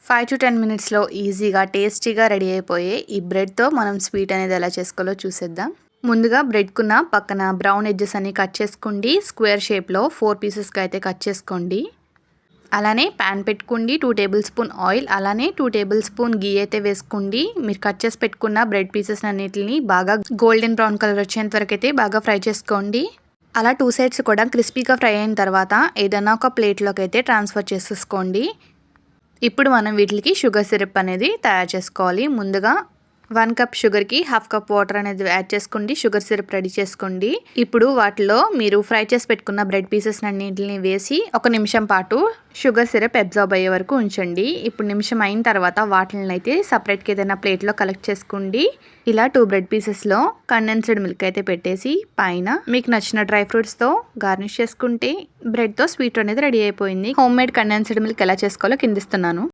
5 to 10 మినిట్స్లో ఈజీగా టేస్టీగా రెడీ అయిపోయే ఈ బ్రెడ్తో మనం స్వీట్ అనేది ఎలా చేసుకోవాలో చూసేద్దాం. ముందుగా బ్రెడ్కున్న పక్కన బ్రౌన్ ఎడ్జెస్ అన్ని కట్ చేసుకోండి. స్క్వేర్ షేప్లో 4 పీసెస్గా అయితే కట్ చేసుకోండి. అలానే ప్యాన్ పెట్టుకోండి. 2 టేబుల్ స్పూన్ ఆయిల్, అలానే 2 టేబుల్ స్పూన్ గీ అయితే వేసుకోండి. మీరు కట్ చేసి పెట్టుకున్న బ్రెడ్ పీసెస్ అన్నిటిని బాగా గోల్డెన్ బ్రౌన్ కలర్ వచ్చేంత వరకు అయితే బాగా ఫ్రై చేసుకోండి. అలా 2 సైడ్స్ కూడా క్రిస్పీగా ఫ్రై అయిన తర్వాత ఏదైనా ఒక ప్లేట్లోకి అయితే ట్రాన్స్ఫర్ చేసేసుకోండి. ఇప్పుడు మనం వీటికి షుగర్ సిరప్ అనేది తయారు చేసుకోవాలి. ముందుగా 1 కప్ షుగర్కి 1/2 కప్ వాటర్ అనేది యాడ్ చేసుకోండి. షుగర్ సిరప్ రెడీ చేసుకోండి. ఇప్పుడు వాటిలో మీరు ఫ్రై చేసి పెట్టుకున్న బ్రెడ్ పీసెస్ అన్నింటిని వేసి 1 నిమిషం పాటు షుగర్ సిరప్ అబ్జార్బ్ అయ్యే వరకు ఉంచండి. ఇప్పుడు నిమిషం అయిన తర్వాత వాటిని అయితే సపరేట్గా ఏదైనా ప్లేట్లో కలెక్ట్ చేసుకోండి. ఇలా 2 బ్రెడ్ పీసెస్లో కండెన్స్డ్ మిల్క్ అయితే పెట్టేసి పైన మీకు నచ్చిన డ్రై ఫ్రూట్స్తో గార్నిష్ చేసుకుంటే బ్రెడ్తో స్వీట్ అనేది రెడీ అయిపోయింది. హోమ్ మేడ్ కండెన్స్డ్ మిల్క్ ఎలా చేసుకోవాలో కిందిస్తున్నాను.